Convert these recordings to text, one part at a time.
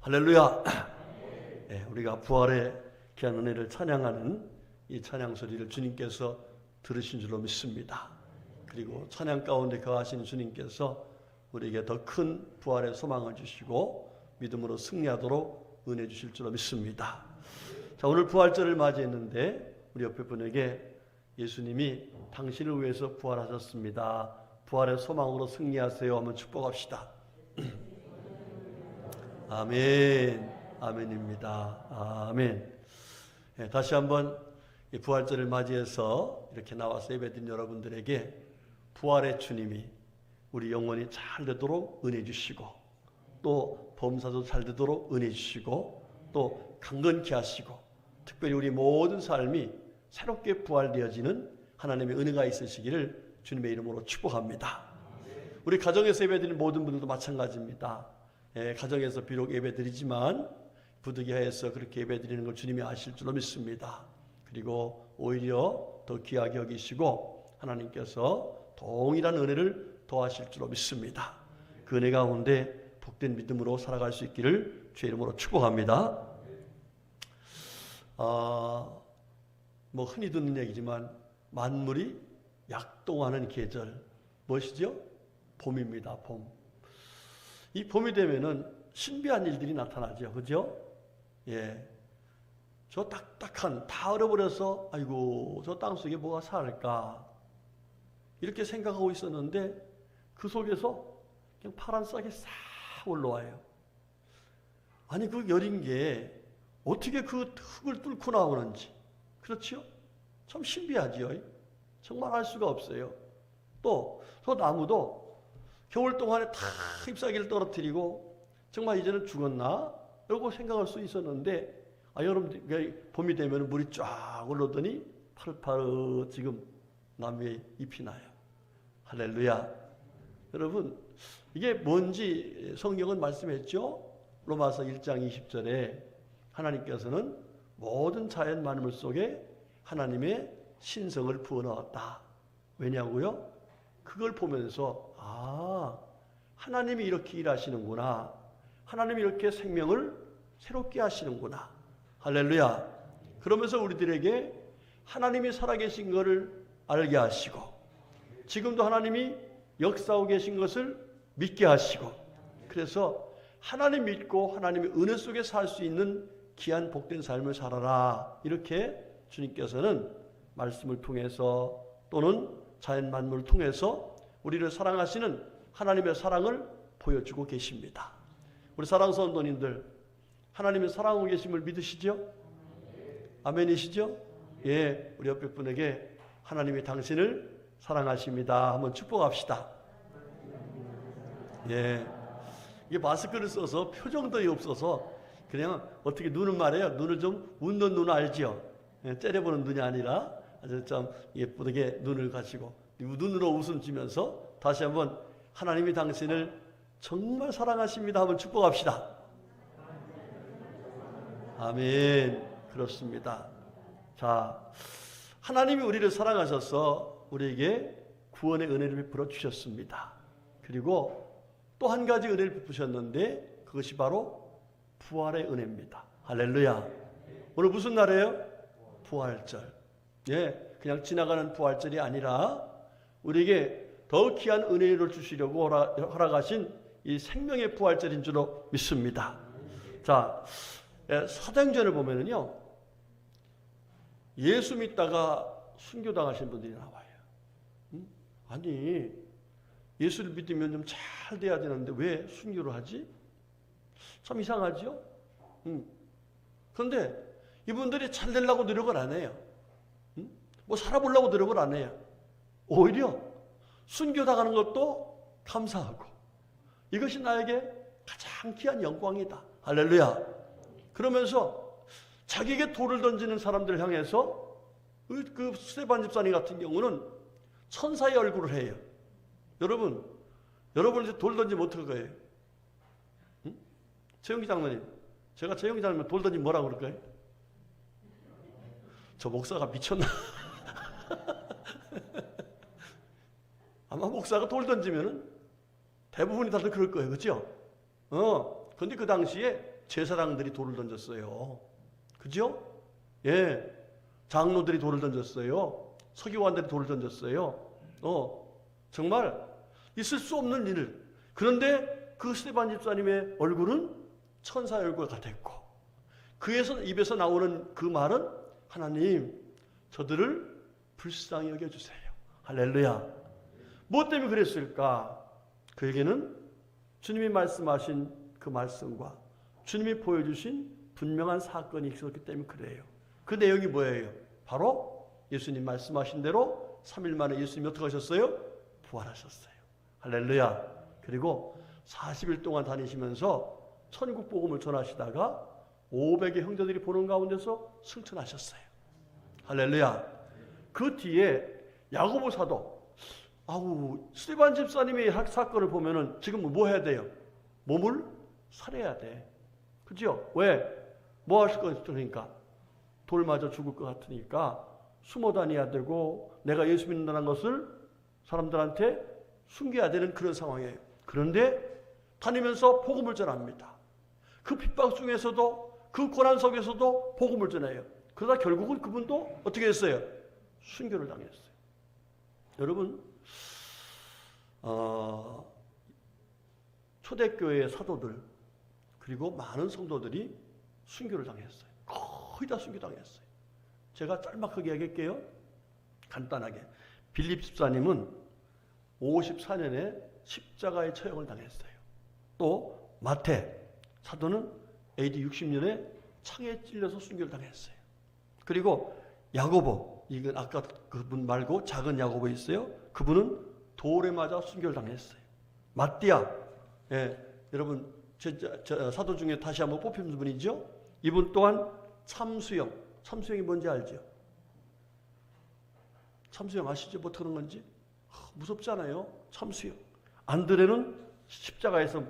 할렐루야. 네, 우리가 부활의 귀한 은혜를 찬양하는 이 찬양 소리를 주님께서 들으신 줄로 믿습니다. 그리고 찬양 가운데 거하신 주님께서 우리에게 더 큰 부활의 소망을 주시고 믿음으로 승리하도록 은혜 주실 줄로 믿습니다. 자, 오늘 부활절을 맞이했는데 우리 옆에 분에게 예수님이 당신을 위해서 부활하셨습니다. 부활의 소망으로 승리하세요 하면 축복합시다. 아멘. 아멘입니다. 아멘. 네, 다시 한번 이 부활절을 맞이해서 이렇게 나와서 예배드린 여러분들에게 부활의 주님이 우리 영혼이 잘 되도록 은혜 주시고, 또 범사도 잘 되도록 은혜 주시고, 또 강건케 하시고, 특별히 우리 모든 삶이 새롭게 부활되어지는 하나님의 은혜가 있으시기를 주님의 이름으로 축복합니다. 우리 가정에서 예배드리는 모든 분들도 마찬가지입니다. 가정에서 비록 예배드리지만 부득이하여서 그렇게 예배드리는 걸 주님이 아실 줄로 믿습니다. 그리고 오히려 더 귀하게 여기시고 하나님께서 동일한 은혜를 더하실 줄로 믿습니다. 그 은혜 가운데 복된 믿음으로 살아갈 수 있기를 주의 이름으로 축복합니다. 뭐 흔히 듣는 얘기지만 만물이 약동하는 계절, 무엇이죠? 봄입니다. 봄. 이 봄이 되면은 신비한 일들이 나타나죠. 그죠? 예. 저 딱딱한, 다 얼어버려서, 아이고, 저 땅속에 뭐가 살까? 이렇게 생각하고 있었는데, 그 속에서 그냥 파란 싹이 싹 올라와요. 아니, 그 여린 게 어떻게 그 흙을 뚫고 나오는지. 그렇죠? 참 신비하지요. 정말 알 수가 없어요. 또, 저 나무도 겨울 동안에 다 잎사귀를 떨어뜨리고 정말 이제는 죽었나? 라고 생각할 수 있었는데 여러분 봄이 되면 물이 쫙 올라오더니 파릇파릇 지금 나무에 잎이 나요. 할렐루야. 여러분 이게 뭔지 성경은 말씀했죠. 로마서 1장 20절에 하나님께서는 모든 자연 만물 속에 하나님의 신성을 부어넣었다. 왜냐고요? 그걸 보면서 하나님이 이렇게 일하시는구나. 하나님이 이렇게 생명을 새롭게 하시는구나. 할렐루야. 그러면서 우리들에게 하나님이 살아계신 것을 알게 하시고 지금도 하나님이 역사하고 계신 것을 믿게 하시고 그래서 하나님 믿고 하나님의 은혜 속에 살 수 있는 귀한 복된 삶을 살아라. 이렇게 주님께서는 말씀을 통해서 또는 자연 만물을 통해서 우리를 사랑하시는 하나님의 사랑을 보여주고 계십니다. 우리 사랑하는 성도님들, 하나님의 사랑하고 계심을 믿으시죠? 아멘이시죠? 예, 우리 옆에 분에게 하나님이 당신을 사랑하십니다. 한번 축복합시다. 예, 이게 마스크를 써서 표정도 없어서 그냥 어떻게 눈은 말해요. 눈을 좀 웃는 눈 알죠? 예, 째려보는 눈이 아니라 아주 참 예쁘게 눈을 가지고 눈으로 웃음 지면서 다시 한번 하나님이 당신을 정말 사랑하십니다 하면 축복합시다. 아멘. 그렇습니다. 자, 하나님이 우리를 사랑하셔서 우리에게 구원의 은혜를 베풀어 주셨습니다. 그리고 또 한 가지 은혜를 베푸셨는데 그것이 바로 부활의 은혜입니다. 할렐루야. 오늘 무슨 날이에요? 부활절. 예, 그냥 지나가는 부활절이 아니라 우리에게 더 귀한 은혜를 주시려고 허락하신 이 생명의 부활절인 줄로 믿습니다. 자, 사도행전을 보면은요, 예수 믿다가 순교당하신 분들이 나와요. 아니, 예수를 믿으면 좀 잘 돼야 되는데 왜 순교를 하지? 참 이상하죠? 그런데 이분들이 잘 되려고 노력을 안 해요. 뭐 살아보려고 노력을 안 해요. 오히려 순교당하는 것도 감사하고 이것이 나에게 가장 귀한 영광이다. 할렐루야. 그러면서 자기에게 돌을 던지는 사람들을 향해서 그 스데반 집사님 같은 경우는 천사의 얼굴을 해요. 여러분 돌 던지면 어떡할 거예요? 최영기 장로님, 제가 최영기 장로님 돌 던지면 뭐라고 그럴까요? 저 목사가 미쳤나? 아마 목사가 돌 던지면은 대부분이 다들 그럴 거예요. 그렇죠? 그런데 그 당시에 제사장들이 돌을 던졌어요. 그죠? 예. 장로들이 돌을 던졌어요. 서기관들이 돌을 던졌어요. 정말 있을 수 없는 일을. 그런데 그 스데반 집사님의 얼굴은 천사의 얼굴 같았고, 그에서 입에서 나오는 그 말은 하나님, 저들을 불쌍히 여겨주세요. 할렐루야. 무엇 때문에 그랬을까? 그에게는 주님이 말씀하신 그 말씀과 주님이 보여주신 분명한 사건이 있었기 때문에 그래요. 그 내용이 뭐예요? 바로 예수님 말씀하신 대로 3일 만에 예수님이 어떻게 하셨어요? 부활하셨어요. 할렐루야. 그리고 40일 동안 다니시면서 천국 복음을 전하시다가 500의 형제들이 보는 가운데서 승천하셨어요. 할렐루야. 그 뒤에 야고보 사도, 스데반 집사님의 사건을 보면은 지금 뭐 해야 돼요? 몸을 살해야 돼. 그죠? 왜? 뭐 하실 것 같으니까? 돌 맞아 죽을 것 같으니까 숨어 다녀야 되고, 내가 예수 믿는다는 것을 사람들한테 숨겨야 되는 그런 상황이에요. 그런데 다니면서 복음을 전합니다. 그 핍박 중에서도, 그 고난 속에서도 복음을 전해요. 그러다 결국은 그분도 어떻게 했어요? 순교를 당했어요. 여러분, 초대교회의 사도들 그리고 많은 성도들이 순교를 당했어요. 거의 다 순교당했어요. 제가 짤막하게 얘기할게요. 간단하게. 빌립 집사님은 54년에 십자가의 처형을 당했어요. 또 마태 사도는 AD 60년에 창에 찔려서 순교를 당했어요. 그리고 야고보, 이건 아까 그분 말고 작은 야고보 있어요. 그분은 돌에 맞아 순교를 당했어요. 마띠아, 여러분 사도 중에 다시 한번 뽑힌 분이죠. 이분 또한 참수형. 참수형이 뭔지 알죠? 참수형 아시죠? 뭐 어떻게 하는 건지? 무섭잖아요. 참수형. 안드레는 십자가에서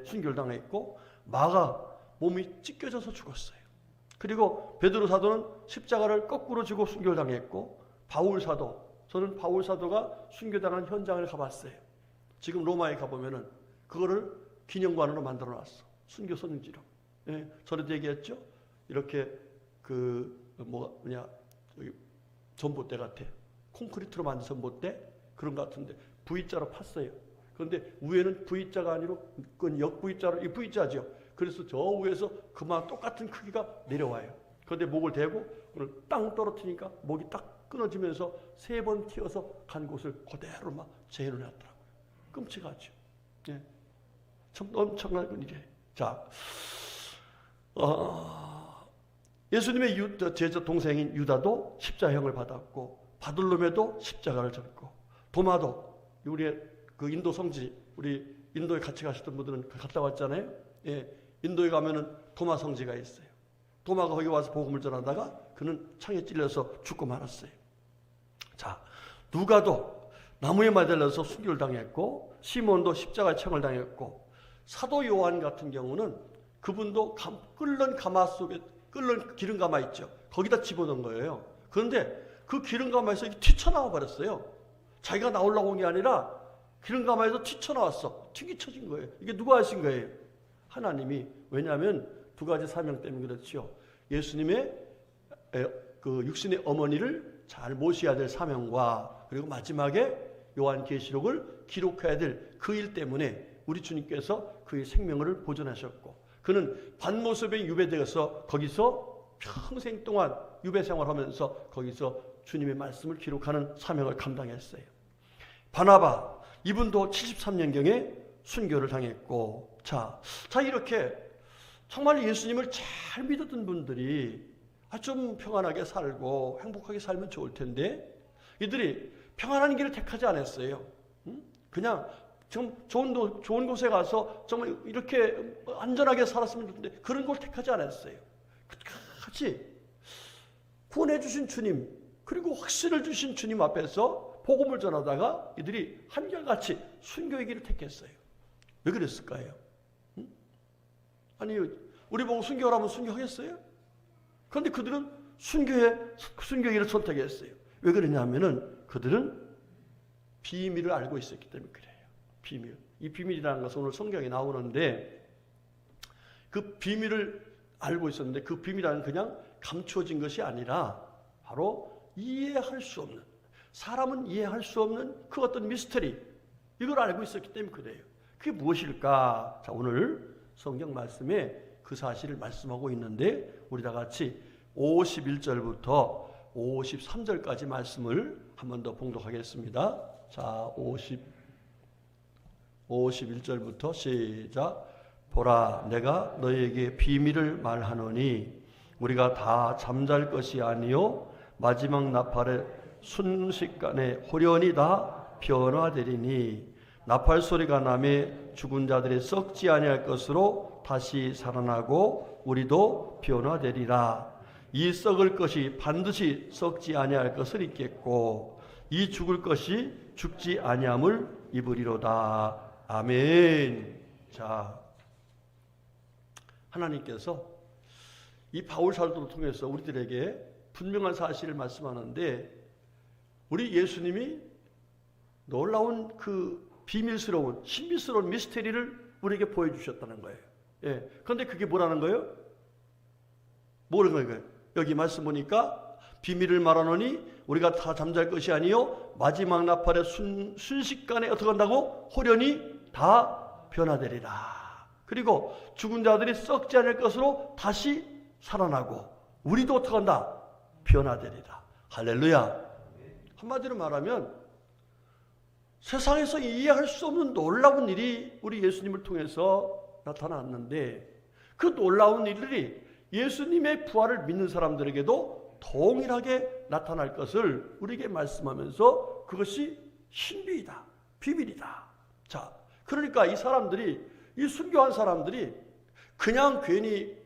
순교를 당했고, 마가 몸이 찢겨져서 죽었어요. 그리고 베드로 사도는 십자가를 거꾸로 지고 순교를 당했고, 바울 사도, 저는 바울 사도가 순교당한 현장을 가봤어요. 지금 로마에 가보면은 그거를 기념관으로 만들어 놨어. 순교 선지로. 전에도 얘기했죠. 이렇게 저기 전봇대 같아. 콘크리트로 만든 전봇대 그런 것 같은데 V자로 팠어요. 그런데 위에는 V자가 아니고 그건 역V자로, 이 V자죠. 그래서 저 위에서 그만 똑같은 크기가 내려와요. 그런데 목을 대고 오늘 땅 떨어뜨리니까 목이 딱 끊어지면서 3번 튀어서 간 곳을 그대로 막 재현해놨더라고요. 끔찍하죠. 참 엄청난 일이에요. 자, 예수님의 제자 동생인 유다도 십자형을 받았고, 바들로메도 십자가를 졌고, 도마도, 우리의 그 인도 성지, 우리 인도에 같이 가셨던 분들은 갔다 왔잖아요. 인도에 가면은 도마 성지가 있어요. 도마가 거기 와서 복음을 전하다가 그는 창에 찔려서 죽고 말았어요. 자, 누가도 나무에 매달려서 순교를 당했고, 시몬도 십자가에 청을 당했고, 사도 요한 같은 경우는 그분도 끓는 가마 속에, 끓는 기름 가마 있죠. 거기다 집어넣은 거예요. 그런데 그 기름 가마에서 튀쳐나와 버렸어요. 자기가 나오려고 온 게 아니라 기름 가마에서 튀쳐나왔어. 튕기쳐진 거예요. 이게 누가 하신 거예요? 하나님이. 왜냐하면 두 가지 사명 때문에 그렇죠. 예수님의 그 육신의 어머니를 잘 모셔야 될 사명과, 그리고 마지막에 요한계시록을 기록해야 될 그 일 때문에 우리 주님께서 그의 생명을 보존하셨고, 그는 반모습에 유배되어서 거기서 평생 동안 유배 생활하면서 거기서 주님의 말씀을 기록하는 사명을 감당했어요. 바나바, 이분도 73년경에 순교를 당했고, 자 이렇게 정말 예수님을 잘 믿었던 분들이 좀 평안하게 살고 행복하게 살면 좋을 텐데, 이들이 평안한 길을 택하지 않았어요. 그냥 좀 좋은 곳에 가서 정말 이렇게 안전하게 살았으면 좋은데 그런 걸 택하지 않았어요. 같이 구원해 주신 주님, 그리고 확신을 주신 주님 앞에서 복음을 전하다가 이들이 한결같이 순교의 길을 택했어요. 왜 그랬을까요? 아니, 우리 보고 순교하라면 순교하겠어요? 그런데 그들은 순교의 길을 선택했어요. 왜 그러냐면은 그들은 비밀을 알고 있었기 때문에 그래요. 비밀. 이 비밀이라는 것은 오늘 성경에 나오는데, 그 비밀을 알고 있었는데 그 비밀은 그냥 감추어진 것이 아니라 바로 이해할 수 없는, 사람은 이해할 수 없는 그 어떤 미스터리, 이걸 알고 있었기 때문에 그래요. 그게 무엇일까? 자, 오늘 성경 말씀에 그 사실을 말씀하고 있는데 우리 다 같이 51절부터 53절까지 말씀을 한 번 더 봉독하겠습니다. 자, 51절부터 시작. 보라, 내가 너에게 비밀을 말하노니 우리가 다 잠잘 것이 아니요 마지막 나팔의 순식간에 호련히 다 변화되리니 나팔 소리가 나매 죽은 자들이 썩지 아니할 것으로 다시 살아나고 우리도 변화되리라. 이 썩을 것이 반드시 썩지 아니할 것을 입겠고 이 죽을 것이 죽지 아니함을 입으리로다. 아멘. 자, 하나님께서 이 바울 사도를 통해서 우리들에게 분명한 사실을 말씀하는데 우리 예수님이 놀라운 그 비밀스러운 신비스러운 미스테리를 우리에게 보여주셨다는 거예요. 예. 그런데 그게 뭐라는 거예요? 뭐라는 거예요? 여기 말씀 보니까 비밀을 말하노니 우리가 다 잠잘 것이 아니요 마지막 나팔의 순식간에 어떻게 한다고? 호련히 다 변화되리라. 그리고 죽은 자들이 썩지 않을 것으로 다시 살아나고 우리도 어떻게 한다? 변화되리라. 할렐루야. 한마디로 말하면 세상에서 이해할 수 없는 놀라운 일이 우리 예수님을 통해서 나타났는데 그 놀라운 일들이 예수님의 부활을 믿는 사람들에게도 동일하게 나타날 것을 우리에게 말씀하면서 그것이 신비이다, 비밀이다. 자, 그러니까 이 사람들이, 이 순교한 사람들이 그냥 괜히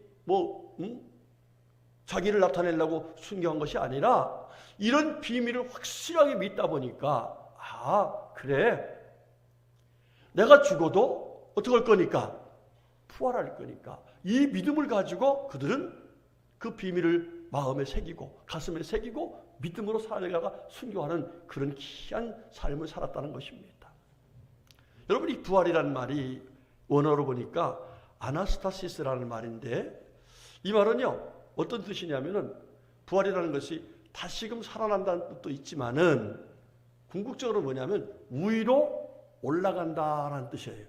자기를 나타내려고 순교한 것이 아니라 이런 비밀을 확실하게 믿다 보니까 그래, 내가 죽어도 어떻게 할 거니까? 부활할 거니까. 이 믿음을 가지고 그들은 그 비밀을 마음에 새기고 가슴에 새기고 믿음으로 살아가가 순교하는 그런 귀한 삶을 살았다는 것입니다. 여러분, 이 부활이라는 말이 원어로 보니까 아나스타시스라는 말인데 이 말은요 어떤 뜻이냐면은 부활이라는 것이 다시금 살아난다는 뜻도 있지만은 궁극적으로 뭐냐면 위로 올라간다라는 뜻이에요.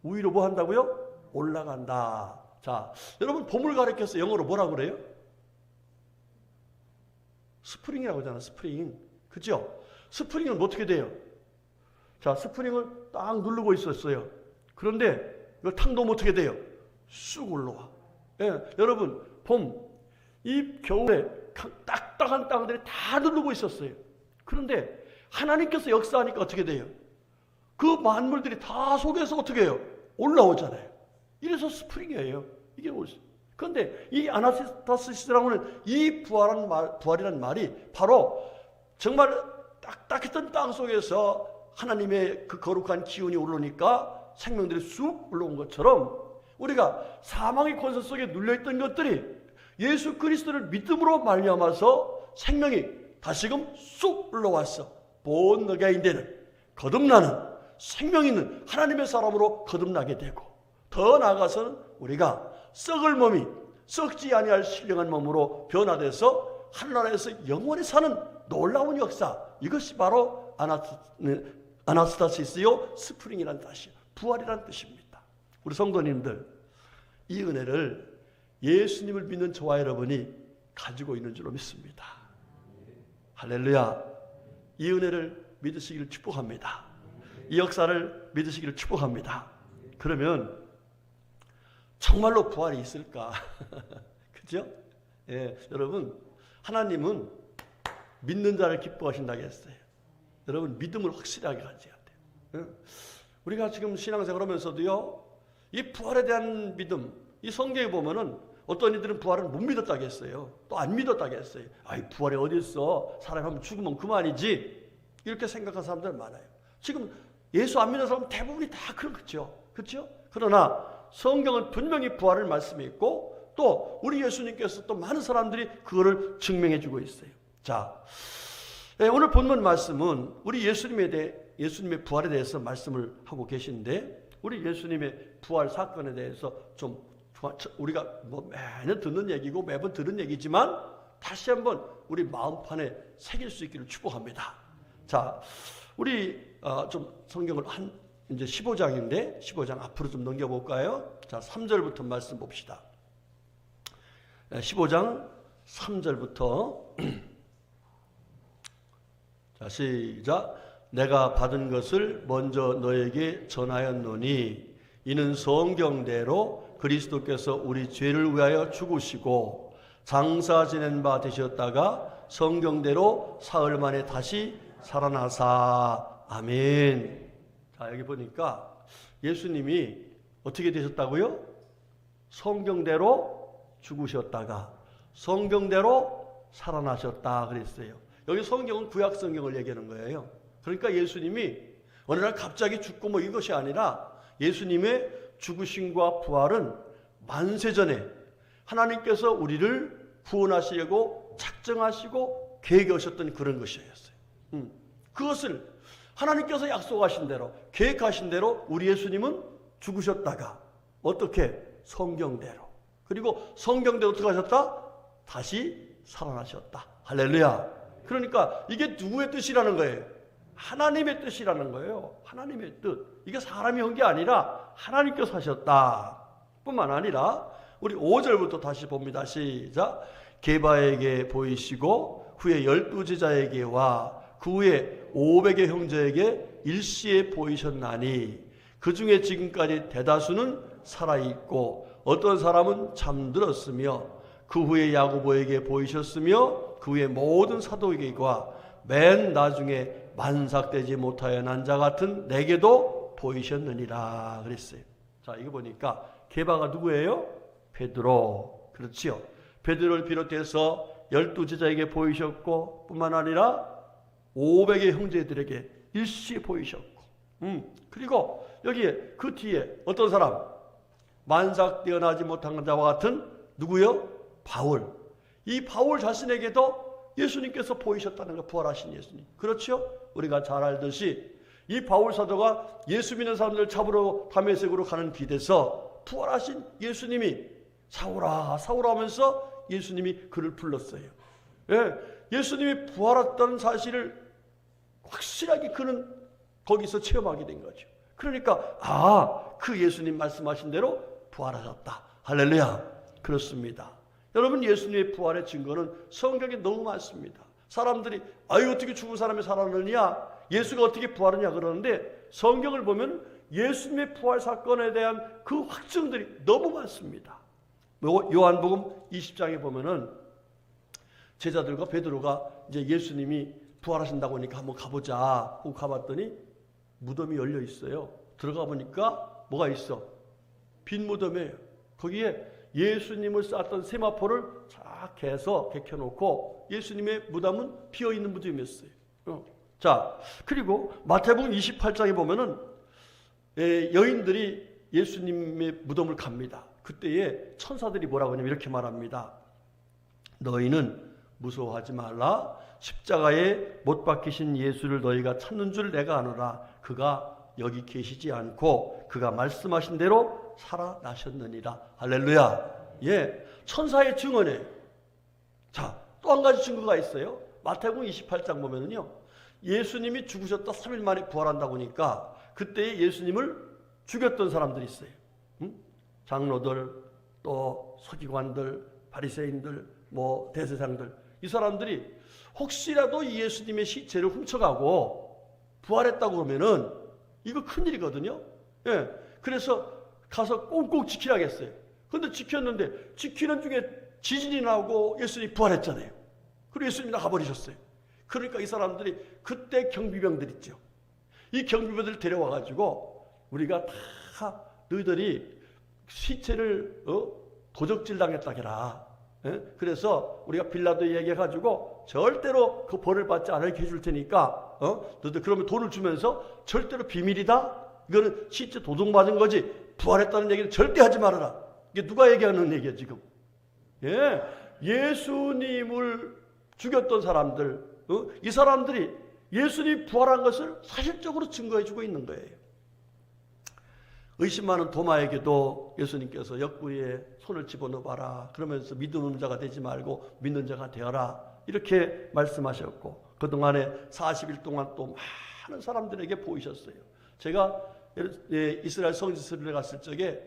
위로 뭐 한다고요? 올라간다. 자, 여러분 봄을 가리켜서 영어로 뭐라고 그래요? 스프링이라고 하잖아. 스프링. 그죠? 스프링은 어떻게 돼요? 자, 스프링을 딱 누르고 있었어요. 그런데 이걸 탁 놓으면 어떻게 돼요? 쑥 올라와. 예, 여러분 봄, 이 겨울에 딱딱한 땅들이 다 누르고 있었어요. 그런데 하나님께서 역사하니까 어떻게 돼요? 그 만물들이 다 속에서 어떻게 해요? 올라오잖아요. 이래서 스프링이에요. 이게 옳습니다. 그런데 이 아나스타시스라고 하는 이 부활이라는 말이 바로 정말 딱딱했던 땅 속에서 하나님의 그 거룩한 기운이 오르니까 생명들이 쑥 올라온 것처럼 우리가 사망의 권세 속에 눌려있던 것들이 예수 그리스도를 믿음으로 말미암아서 생명이 다시금 쑥 올라왔어. 본 너게인데는 거듭나는 생명 있는 하나님의 사람으로 거듭나게 되고 더 나아가서는 우리가 썩을 몸이 썩지 아니할 신령한 몸으로 변화돼서 하늘나라에서 영원히 사는 놀라운 역사, 이것이 바로 아나스타시스요 스프링이라는 뜻이에요. 부활이라는 뜻입니다. 우리 성도님들, 이 은혜를 예수님을 믿는 저와 여러분이 가지고 있는 줄로 믿습니다. 할렐루야. 이 은혜를 믿으시기를 축복합니다. 이 역사를 믿으시기를 축복합니다. 그러면 정말로 부활이 있을까? 그죠? 예, 여러분, 하나님은 믿는 자를 기뻐하신다고 했어요. 여러분, 믿음을 확실하게 가져야 돼요. 예? 우리가 지금 신앙생활 하면서도요, 이 부활에 대한 믿음, 이 성경에 보면은 어떤 이들은 부활을 못 믿었다고 했어요. 또 안 믿었다고 했어요. 아이, 부활이 어디 있어? 사람이 한번 죽으면 그만이지. 이렇게 생각하는 사람들 많아요. 지금 예수 안 믿는 사람 대부분이 다 그렇죠. 그렇죠? 그러나 성경은 분명히 부활을 말씀했고 또 우리 예수님께서 또 많은 사람들이 그거를 증명해 주고 있어요. 자, 오늘 본문 말씀은 우리 예수님의 부활에 대해서 말씀을 하고 계신데 우리 예수님의 부활 사건에 대해서 좀 우리가 뭐 매년 듣는 얘기고 매번 들은 얘기지만 다시 한번 우리 마음판에 새길 수 있기를 축복합니다. 자, 우리 좀 성경을 이제 15장인데 15장 앞으로 좀 넘겨볼까요? 자, 3절부터 말씀 봅시다. 15장 3절부터 자, 시작. 내가 받은 것을 먼저 너에게 전하였노니 이는 성경대로 그리스도께서 우리 죄를 위하여 죽으시고 장사 지낸 바 되셨다가 성경대로 사흘 만에 다시 살아나사. 아멘. 자, 여기 보니까 예수님이 어떻게 되셨다고요? 성경대로 죽으셨다가 성경대로 살아나셨다 그랬어요. 여기 성경은 구약 성경을 얘기하는 거예요. 그러니까 예수님이 어느 날 갑자기 죽고 뭐 이것이 아니라 예수님의 죽으심과 부활은 만세전에 하나님께서 우리를 구원하시려고 작정하시고 계획하셨던 그런 것이었어요. 그것을 하나님께서 약속하신 대로 계획하신 대로 우리 예수님은 죽으셨다가 어떻게? 성경대로. 그리고 성경대로 어떻게 하셨다? 다시 살아나셨다. 할렐루야. 그러니까 이게 누구의 뜻이라는 거예요? 하나님의 뜻이라는 거예요. 하나님의 뜻. 이게 사람이 한 게 아니라 하나님께서 하셨다. 뿐만 아니라 우리 5절부터 다시 봅니다. 시작. 게바에게 보이시고 후에 12제자에게와 그 후에 500의 형제에게 일시에 보이셨나니 그 중에 지금까지 대다수는 살아있고 어떤 사람은 잠들었으며 그 후에 야고보에게 보이셨으며 그 후에 모든 사도에게와 맨 나중에 만삭되지 못하여 난 자 같은 내게도 보이셨느니라 그랬어요. 자, 이거 보니까 게바가 누구예요? 베드로. 그렇지요. 베드로를 비롯해서 12제자에게 보이셨고 뿐만 아니라 500의 형제들에게 일시에 보이셨고 그리고 여기에 그 뒤에 어떤 사람? 만삭되어 나지 못한 자와 같은 누구요? 바울. 이 바울 자신에게도 예수님께서 보이셨다는 거, 부활하신 예수님. 그렇죠? 우리가 잘 알듯이 이 바울 사도가 예수 믿는 사람들 잡으러 다메섹으로 가는 길에서 부활하신 예수님이 사울아 사울아 하면서 예수님이 그를 불렀어요. 예, 예수님이 부활했다는 사실을 확실하게 그는 거기서 체험하게 된 거죠. 그러니까 그 예수님 말씀하신 대로 부활하셨다. 할렐루야. 그렇습니다. 여러분, 예수님의 부활의 증거는 성경에 너무 많습니다. 사람들이 어떻게 죽은 사람이 살아나느냐, 예수가 어떻게 부활하냐 그러는데 성경을 보면 예수님의 부활 사건에 대한 그 확증들이 너무 많습니다. 요한복음 20장에 보면은 제자들과 베드로가 이제 예수님이 부활하신다고 하니까 한번 가보자 하고 가봤더니 무덤이 열려 있어요. 들어가 보니까 뭐가 있어? 빈 무덤이에요. 거기에 예수님을 쌌던 세마포를 쫙 개서 개켜놓고 예수님의 무덤은 비어있는 무덤이었어요. 자, 그리고 마태복음 28장에 보면은 여인들이 예수님의 무덤을 갑니다. 그때에 천사들이 뭐라고 하냐면 이렇게 말합니다. 너희는 무서워하지 말라. 십자가에 못 박히신 예수를 너희가 찾는 줄 내가 아노라. 그가 여기 계시지 않고 그가 말씀하신 대로 살아나셨느니라. 할렐루야. 예, 천사의 증언에. 자, 또 한 가지 증거가 있어요. 마태복음 28장 보면은요, 예수님이 죽으셨다 3일 만에 부활한다고 하니까 그때 예수님을 죽였던 사람들이 있어요. 장로들, 또 서기관들, 바리새인들, 뭐 대제사장들, 이 사람들이 혹시라도 예수님의 시체를 훔쳐가고 부활했다고 그러면은 이거 큰일이거든요. 예, 그래서 가서 꽁꽁 지키라겠어요. 그런데 지켰는데 지키는 중에 지진이 나고 예수님이 부활했잖아요. 그리고 예수님이 나가버리셨어요. 그러니까 이 사람들이 그때 경비병들 있죠. 이 경비병들을 데려와가지고 우리가 다 너희들이 시체를 도적질 당했다 해라. 예? 그래서 우리가 빌라도에 얘기해가지고 절대로 그 벌을 받지 않게 해줄 테니까 너희들 그러면 돈을 주면서 절대로 비밀이다. 이거는 시체 도둑맞은 거지 부활했다는 얘기는 절대 하지 말아라. 이게 누가 얘기하는 얘기야 지금? 예, 예수님을 죽였던 사람들, 이 사람들이 예수님이 부활한 것을 사실적으로 증거해주고 있는 거예요. 의심 많은 도마에게도 예수님께서 옆구리에 손을 집어넣어봐라. 그러면서 믿는 자가 되지 말고 믿는 자가 되어라. 이렇게 말씀하셨고, 그동안에 40일 동안 또 많은 사람들에게 보이셨어요. 제가 이스라엘 성지순례 갔을 적에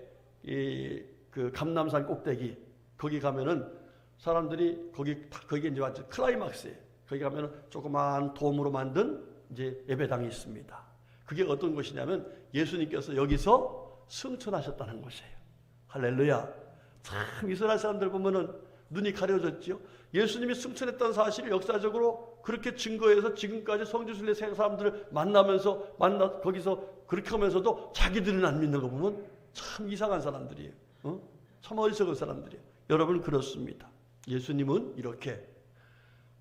그 감람산 꼭대기 거기 가면은 사람들이 거기 이제 완전 클라이막스에 거기 가면은 조그마한 돔으로 만든 이제 예배당이 있습니다. 그게 어떤 곳이냐면 예수님께서 여기서 승천하셨다는 곳이에요. 할렐루야. 참 이스라엘 사람들 보면은 눈이 가려졌죠. 예수님이 승천했다는 사실을 역사적으로 그렇게 증거해서 지금까지 성지순례 사람들을 만나면서 거기서 그렇게 하면서도 자기들은 안 믿는 거 보면 참 이상한 사람들이에요. 참 어리석은 사람들이에요. 여러분 그렇습니다. 예수님은 이렇게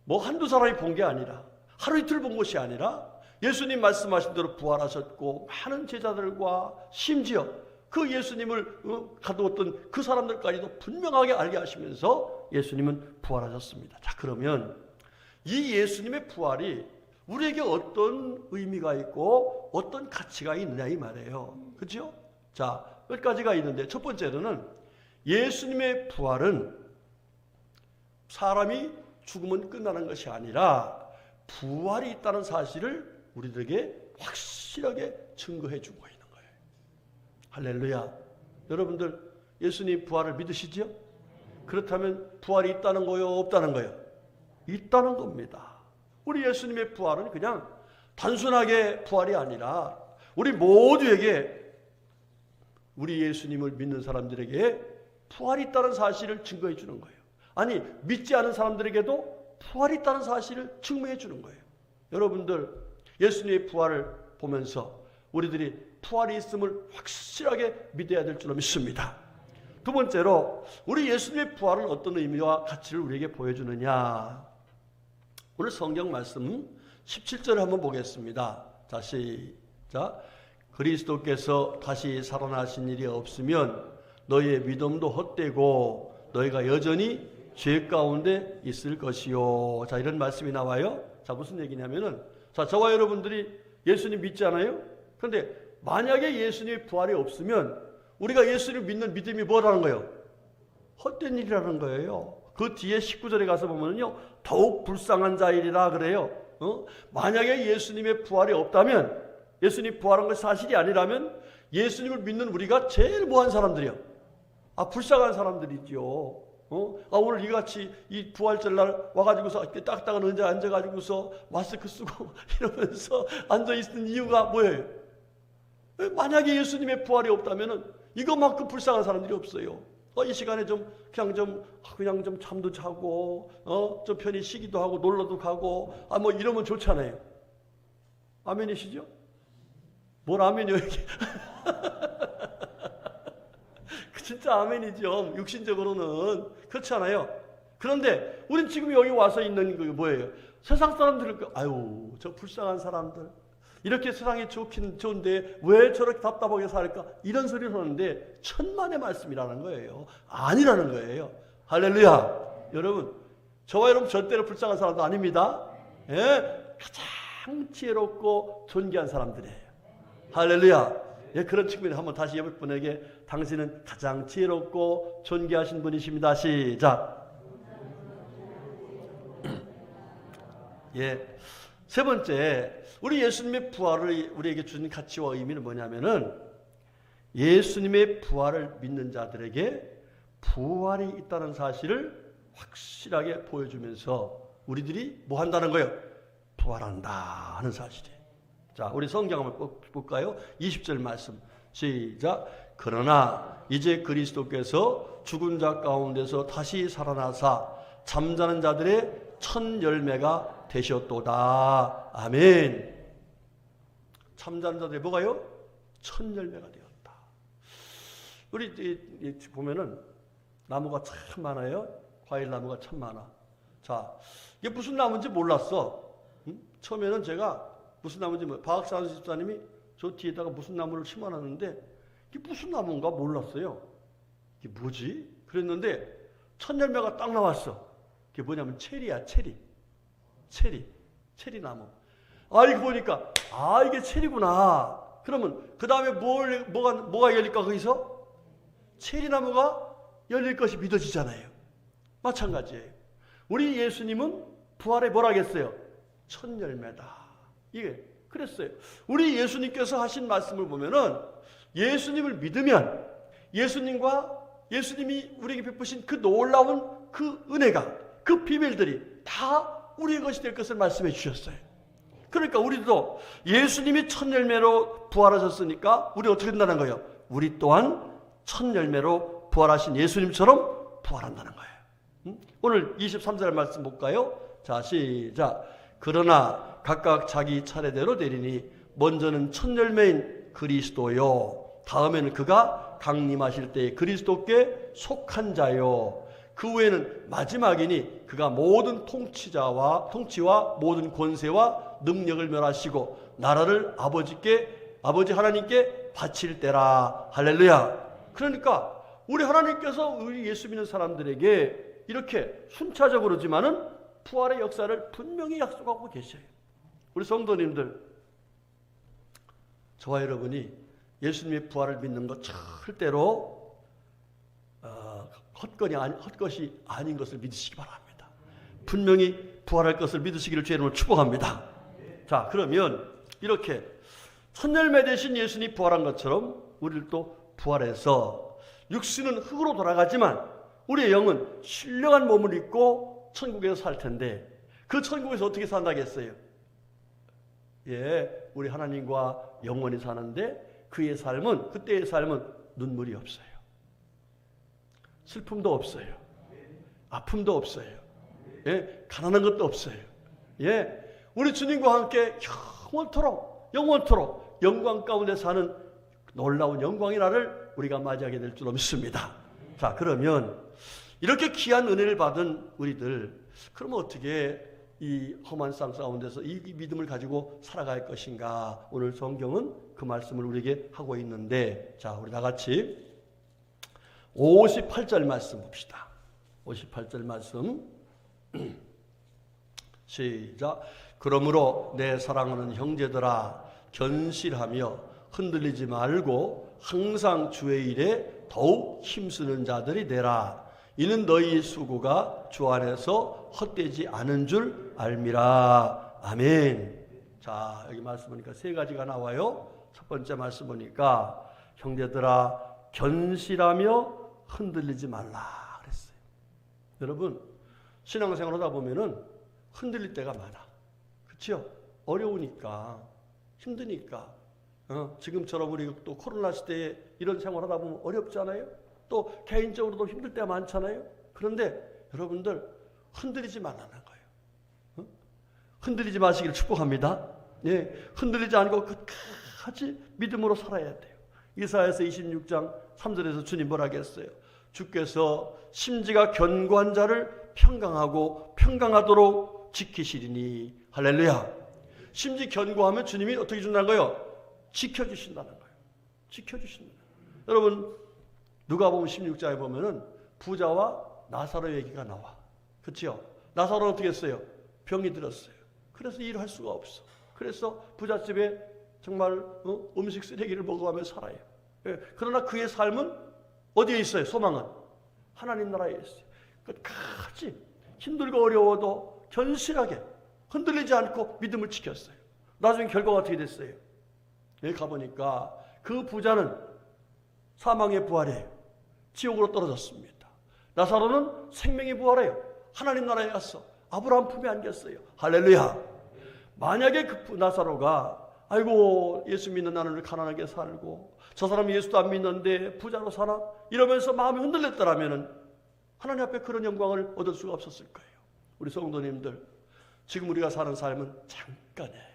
뭐 한두 사람이 본 게 아니라 하루 이틀 본 것이 아니라 예수님 말씀하신 대로 부활하셨고 많은 제자들과 심지어 그 예수님을 가두었던 그 사람들까지도 분명하게 알게 하시면서 예수님은 부활하셨습니다. 자, 그러면 이 예수님의 부활이 우리에게 어떤 의미가 있고 어떤 가치가 있느냐 이 말이에요. 그렇죠? 자, 몇 가지가 있는데 첫 번째로는 예수님의 부활은 사람이 죽으면 끝나는 것이 아니라 부활이 있다는 사실을 우리들에게 확실하게 증거해 주고 있는 거예요. 할렐루야. 여러분들 예수님 부활을 믿으시죠? 그렇다면 부활이 있다는 거요, 없다는 거요? 있다는 겁니다. 우리 예수님의 부활은 그냥 단순하게 부활이 아니라 우리 모두에게 우리 예수님을 믿는 사람들에게 부활이 있다는 사실을 증거해 주는 거예요. 아니 믿지 않은 사람들에게도 부활이 있다는 사실을 증명해 주는 거예요. 여러분들 예수님의 부활을 보면서 우리들이 부활이 있음을 확실하게 믿어야 될 줄로 믿습니다. 두 번째로 우리 예수님의 부활은 어떤 의미와 가치를 우리에게 보여주느냐. 오늘 성경 말씀 17절을 한번 보겠습니다. 자, 시작. 그리스도께서 다시 살아나신 일이 없으면 너희의 믿음도 헛되고 너희가 여전히 죄 가운데 있을 것이요. 자, 이런 말씀이 나와요. 자, 무슨 얘기냐면은 자, 저와 여러분들이 예수님 믿지 않아요? 그런데 만약에 예수님의 부활이 없으면 우리가 예수를 믿는 믿음이 뭐라는 거예요? 헛된 일이라는 거예요. 그 뒤에 19절에 가서 보면요, 더욱 불쌍한 자일이라 그래요. 만약에 예수님의 부활이 없다면, 예수님 부활한 것이 사실이 아니라면 예수님을 믿는 우리가 제일 뭐한 사람들이요? 불쌍한 사람들이죠. 오늘 이같이 이 부활절 날 와가지고서 딱딱한 의자에 앉아가지고서 마스크 쓰고 이러면서 앉아있는 이유가 뭐예요? 만약에 예수님의 부활이 없다면은 이것만큼 불쌍한 사람들이 없어요. 이 시간에 그냥 좀 잠도 자고, 좀 편히 쉬기도 하고, 놀러도 가고, 뭐 이러면 좋잖아요. 아멘이시죠? 뭘 아멘이요, 이게? 진짜 아멘이죠. 육신적으로는. 그렇지 않아요? 그런데 우린 지금 여기 와서 있는 게 뭐예요? 세상 사람들을, 아유, 저 불쌍한 사람들. 이렇게 세상이 좋긴 좋은데 왜 저렇게 답답하게 살까? 이런 소리를 하는데 천만의 말씀이라는 거예요. 아니라는 거예요. 할렐루야. 여러분, 저와 여러분 절대로 불쌍한 사람도 아닙니다. 예? 가장 지혜롭고 존귀한 사람들이에요. 할렐루야. 예, 그런 측면에 한번 다시 옆 분에게 당신은 가장 지혜롭고 존귀하신 분이십니다. 시작. 예. 세 번째, 우리 예수님의 부활을 우리에게 주는 가치와 의미는 뭐냐면은 예수님의 부활을 믿는 자들에게 부활이 있다는 사실을 확실하게 보여주면서 우리들이 뭐 한다는 거예요? 부활한다 하는 사실이에요. 자, 우리 성경 한번 볼까요? 20절 말씀 시작. 그러나 이제 그리스도께서 죽은 자 가운데서 다시 살아나사 잠자는 자들의 첫 열매가 되셨도다. 아멘. 잠자는 자들이 뭐가요? 첫 열매가 되었다. 우리 보면은 나무가 참 많아요. 과일 나무가 참 많아. 자, 이게 무슨 나무인지 몰랐어. 처음에는 제가 무슨 나무인지 박학산 집사님이 저 뒤에다가 무슨 나무를 심어놨는데 이게 무슨 나무인가 몰랐어요. 이게 뭐지? 그랬는데 첫 열매가 딱 나왔어. 이게 뭐냐면 체리야, 체리 나무. 이거 보니까 이게 체리구나. 그러면 그 다음에 뭐가 열릴까? 거기서 체리나무가 열릴 것이 믿어지잖아요. 마찬가지예요. 우리 예수님은 부활에 뭐라 했어요? 첫 열매다. 이게 그랬어요. 우리 예수님께서 하신 말씀을 보면은 예수님을 믿으면 예수님이 우리에게 베푸신 그 놀라운 그 은혜가, 그 비밀들이 다 우리의 것이 될 것을 말씀해 주셨어요. 그러니까 우리도 예수님이 첫 열매로 부활하셨으니까 우리 어떻게 된다는 거예요? 우리 또한 첫 열매로 부활하신 예수님처럼 부활한다는 거예요. 오늘 23절 말씀 볼까요? 자, 시작. 그러나 각각 자기 차례대로 되리니 먼저는 첫 열매인 그리스도요, 다음에는 그가 강림하실 때에 그리스도께 속한 자요, 그 후에는 마지막이니 그가 모든 통치와 모든 권세와 능력을 멸하시고 나라를 아버지 하나님께 바칠 때라. 할렐루야. 그러니까 우리 하나님께서 우리 예수 믿는 사람들에게 이렇게 순차적으로지만은 부활의 역사를 분명히 약속하고 계셔요. 우리 성도님들, 저와 여러분이 예수님의 부활을 믿는 것 절대로 헛것이 아닌 것을 믿으시기 바랍니다. 분명히 부활할 것을 믿으시기를 주의 이름으로 축복합니다. 자, 그러면 이렇게 첫 열매 되신 예수님이 부활한 것처럼 우리도 부활해서 육신은 흙으로 돌아가지만 우리의 영은 신령한 몸을 입고 천국에서 살 텐데, 그 천국에서 어떻게 산다겠어요? 예, 우리 하나님과 영원히 사는데 그때의 삶은 눈물이 없어요. 슬픔도 없어요. 아픔도 없어요. 예, 가난한 것도 없어요. 예, 우리 주님과 함께 영원토록 영광 가운데 사는 놀라운 영광의 날을 우리가 맞이하게 될 줄 믿습니다. 자, 그러면 이렇게 귀한 은혜를 받은 우리들, 그러면 어떻게 이 험한 땅 가운데서 이 믿음을 가지고 살아갈 것인가? 오늘 성경은 그 말씀을 우리에게 하고 있는데, 자, 우리 다 같이 58절 말씀 봅시다. 58절 말씀 시작. 그러므로 내 사랑하는 형제들아, 견실하며 흔들리지 말고 항상 주의 일에 더욱 힘쓰는 자들이 되라. 이는 너희 수고가 주 안에서 헛되지 않은 줄 알미라. 아멘. 자, 여기 말씀 보니까 세 가지가 나와요. 첫 번째 말씀 보니까 형제들아 견실하며 흔들리지 말라 그랬어요. 여러분, 신앙생활 하다 보면은 흔들릴 때가 많아. 그렇죠? 어려우니까, 힘드니까. 지금처럼 우리 또 코로나 시대에 이런 생활 하다 보면 어렵잖아요. 또 개인적으로도 힘들 때가 많잖아요. 그런데 여러분들 흔들리지 말라는 거예요. 흔들리지 마시기를 축복합니다. 예, 흔들리지 않고 끝까지 믿음으로 살아야 돼요. 이사야서 26장 3절에서 주님 뭐라 했어요? 주께서 심지가 견고한 자를 평강하도록 지키시리니. 할렐루야. 심지 견고하면 주님이 어떻게 준다는 거예요? 지켜주신다는 거예요. 지켜주신다. 여러분, 누가복음 16장에 보면은 부자와 나사로 얘기가 나와. 그렇죠? 나사로는 어떻게 했어요? 병이 들었어요. 그래서 일을 할 수가 없어. 그래서 부잣집에 정말 음식 쓰레기를 먹어가며 살아요. 예, 그러나 그의 삶은 어디에 있어요? 소망은 하나님 나라에 있어요. 끝까지 힘들고 어려워도 견실하게 흔들리지 않고 믿음을 지켰어요. 나중에 결과가 어떻게 됐어요? 여기 가보니까 그 부자는 사망의 부활이에요. 지옥으로 떨어졌습니다. 나사로는 생명의 부활이에요. 하나님 나라에 갔어. 아브라함 품에 안겼어요. 할렐루야. 만약에 그 나사로가 아이고 예수 믿는 나는 가난하게 살고 저 사람은 예수도 안 믿는데 부자로 사나? 이러면서 마음이 흔들렸더라면 하나님 앞에 그런 영광을 얻을 수가 없었을 거예요. 우리 성도님들, 지금 우리가 사는 삶은 잠깐이에요.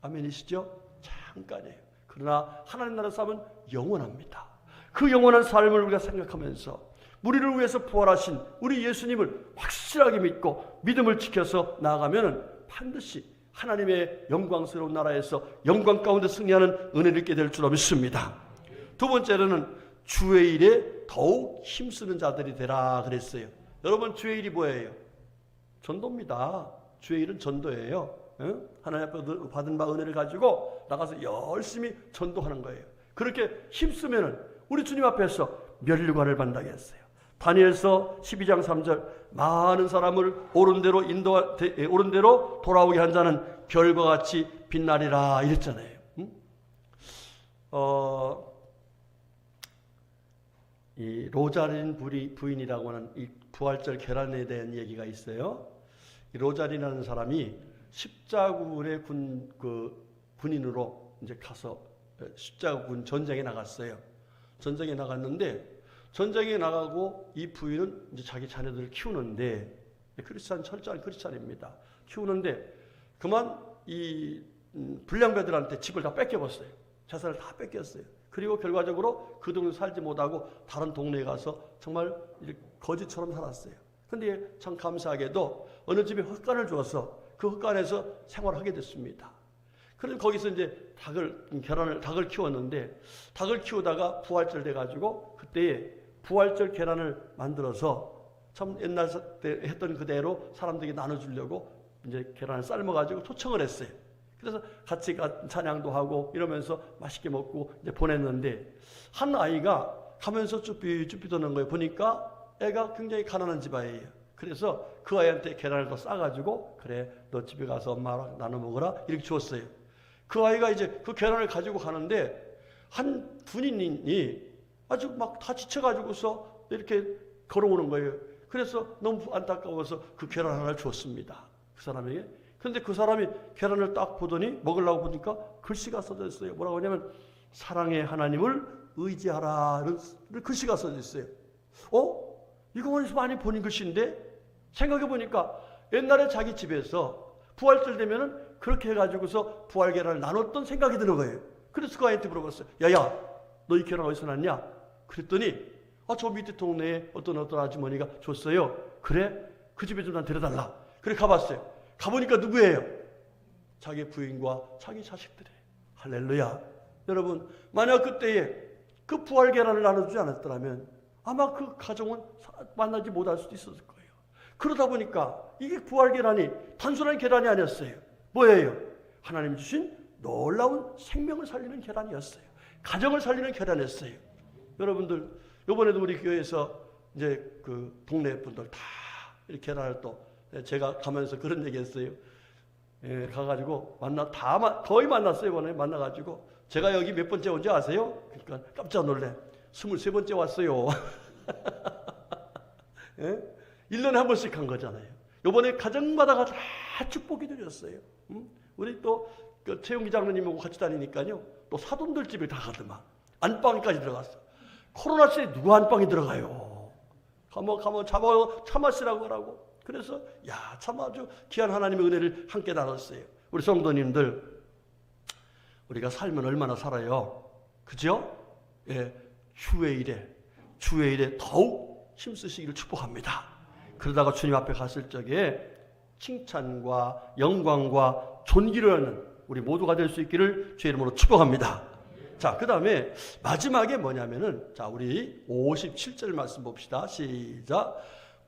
아멘이시죠? 잠깐이에요. 그러나 하나님 나라 삶은 영원합니다. 그 영원한 삶을 우리가 생각하면서 우리를 위해서 부활하신 우리 예수님을 확실하게 믿고 믿음을 지켜서 나아가면 반드시 하나님의 영광스러운 나라에서 영광 가운데 승리하는 은혜를 얻게 될 줄 믿습니다. 두 번째로는 주의 일에 더욱 힘쓰는 자들이 되라 그랬어요. 여러분, 주의 일이 뭐예요? 전도입니다. 주의 일은 전도예요. 하나님 앞에 받은 바 은혜를 가지고 나가서 열심히 전도하는 거예요. 그렇게 힘쓰면은 우리 주님 앞에서 면류관을 받는다고 했어요. 다니엘서 12장 3절 많은 사람을 옳은 대로 돌아오게 한 자는 별과 같이 빛나리라 이랬잖아요. 이 로자린 부인이라고 하는 이 부활절 계란에 대한 얘기가 있어요. 이 로자린이라는 사람이 십자군의 군인으로 이제 가서 십자군 전쟁에 나갔어요. 전쟁에 나갔는데 전쟁에 나가고 이 부인은 이제 자기 자녀들을 키우는데 철저한 크리스찬입니다. 키우는데 그만 이 불량배들한테 집을 다 뺏겨버렸어요. 재산을 다 뺏겼어요. 그리고 결과적으로 그 동네 살지 못하고 다른 동네에 가서 정말 거지처럼 살았어요. 근데 참 감사하게도 어느 집에 헛간을 주어서 그 헛간에서 생활하게 됐습니다. 그래서 거기서 이제 닭을 키웠는데 닭을 키우다가 부활절 돼가지고 그때에 부활절 계란을 만들어서 참 옛날 때 했던 그대로 사람들에게 나눠주려고 이제 계란을 삶아가지고 초청을 했어요. 그래서 같이 찬양도 하고 이러면서 맛있게 먹고 이제 보냈는데 한 아이가 가면서 쭈삐쭈삐 도는 거예요. 보니까 애가 굉장히 가난한 집아이예요. 그래서 그 아이한테 계란을 더 싸가지고 그래 너 집에 가서 엄마랑 나눠 먹어라 이렇게 주었어요. 그 아이가 이제 그 계란을 가지고 가는데 한 군인이 아주 막 다 지쳐가지고서 이렇게 걸어오는 거예요. 그래서 너무 안타까워서 그 계란 하나를 주었습니다. 그 사람에게. 그런데 그 사람이 계란을 딱 보더니 먹으려고 보니까 글씨가 써져 있어요. 뭐라고 하냐면 사랑의 하나님을 의지하라 는 글씨가 써져 있어요. 이거 어디서 많이 보는 글씨인데 생각해 보니까 옛날에 자기 집에서 부활절 되면은 그렇게 해가지고서 부활 계란을 나눴던 생각이 드는 거예요. 그래서 그 아이한테 물어봤어요. 야야, 너 이 계란 어디서 났냐? 그랬더니 저 밑에 동네에 어떤 아주머니가 줬어요. 그래? 그 집에 좀 난 데려달라. 그래 가봤어요. 가보니까 누구예요? 자기 부인과 자기 자식들이에요. 할렐루야. 여러분, 만약 그때에 그 부활 계란을 나눠주지 않았더라면 아마 그 가정은 만나지 못할 수도 있었을 거예요. 그러다 보니까 이게 부활 계란이 단순한 계란이 아니었어요. 뭐예요? 하나님 주신 놀라운 생명을 살리는 계란이었어요. 가정을 살리는 계란이었어요. 여러분들, 이번에도 우리 교회에서 이제 그 동네 분들 다 이렇게 계란을 또 제가 가면서 그런 얘기 했어요. 가가지고 거의 만났어요. 이번에 만나가지고 제가 여기 몇 번째 온지 아세요? 그러니까 깜짝 놀래. 23번째 왔어요. 1년에 한 번씩 간 거잖아요. 이번에 가정마다 다 축복이 드렸어요. 우리 또 그 최용기 장로님하고 같이 다니니까요. 또 사돈들 집에 다 가더만. 안방까지 들어갔어. 코로나 시대에 누가 안방에 들어가요? 가면 차 마시라고 하라고. 그래서 참 아주 귀한 하나님의 은혜를 함께 나눴어요. 우리 성도님들, 우리가 살면 얼마나 살아요? 그죠? 주의 일에 더욱 힘쓰시기를 축복합니다. 그러다가 주님 앞에 갔을 적에 칭찬과 영광과 존귀를 하는 우리 모두가 될 수 있기를 주의 이름으로 축복합니다. 자, 그 다음에 마지막에 뭐냐면은, 자, 우리 57절 말씀 봅시다. 시작.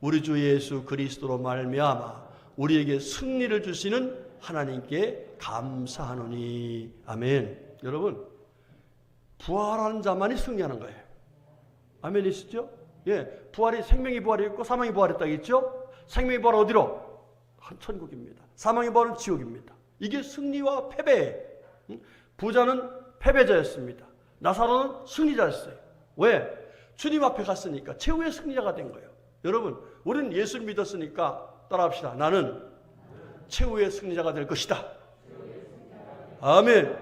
우리 주 예수 그리스도로 말미암아 우리에게 승리를 주시는 하나님께 감사하노니. 아멘. 여러분, 부활한 자만이 승리하는 거예요. 아멘이시죠? 부활이, 생명이 부활이 있고 사망이 부활했다 했죠? 생명이 부활은 어디로? 천국입니다. 사망의 부활은 지옥입니다. 이게 승리와 패배. 부자는 패배자였습니다. 나사로는 승리자였어요. 왜? 주님 앞에 갔으니까 최후의 승리자가 된 거예요. 여러분, 우리는 예수를 믿었으니까 따라합시다. 나는 최후의 승리자가 될 것이다. 아멘.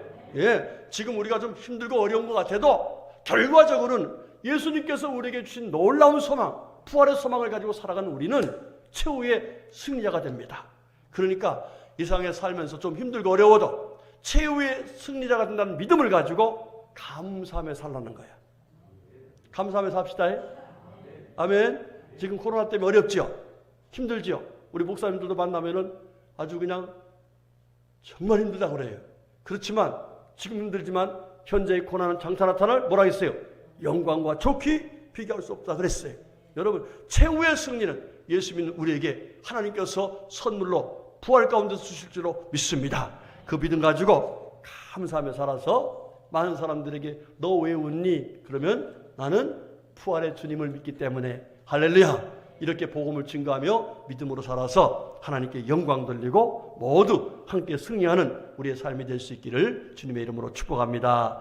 지금 우리가 좀 힘들고 어려운 것 같아도 결과적으로는 예수님께서 우리에게 주신 놀라운 소망, 부활의 소망을 가지고 살아가는 우리는 최후의 승리자가 됩니다. 그러니까 이 세상에 살면서 좀 힘들고 어려워도 최후의 승리자가 된다는 믿음을 가지고 감사하며 살라는 거야. 감사하며 삽시다. 아멘. 지금 코로나 때문에 어렵죠? 힘들죠? 우리 목사님들도 만나면은 아주 그냥 정말 힘들다고 그래요. 그렇지만 지금 힘들지만 현재의 고난은 장차 나타날 뭐라 했어요? 영광과 좋기 비교할 수 없다 그랬어요. 여러분, 최후의 승리는 예수 믿는 우리에게 하나님께서 선물로 부활 가운데서 주실 줄로 믿습니다. 그 믿음 가지고 감사하며 살아서 많은 사람들에게 너 왜 웃니? 그러면 나는 부활의 주님을 믿기 때문에 할렐루야! 이렇게 복음을 증거하며 믿음으로 살아서 하나님께 영광 돌리고 모두 함께 승리하는 우리의 삶이 될 수 있기를 주님의 이름으로 축복합니다.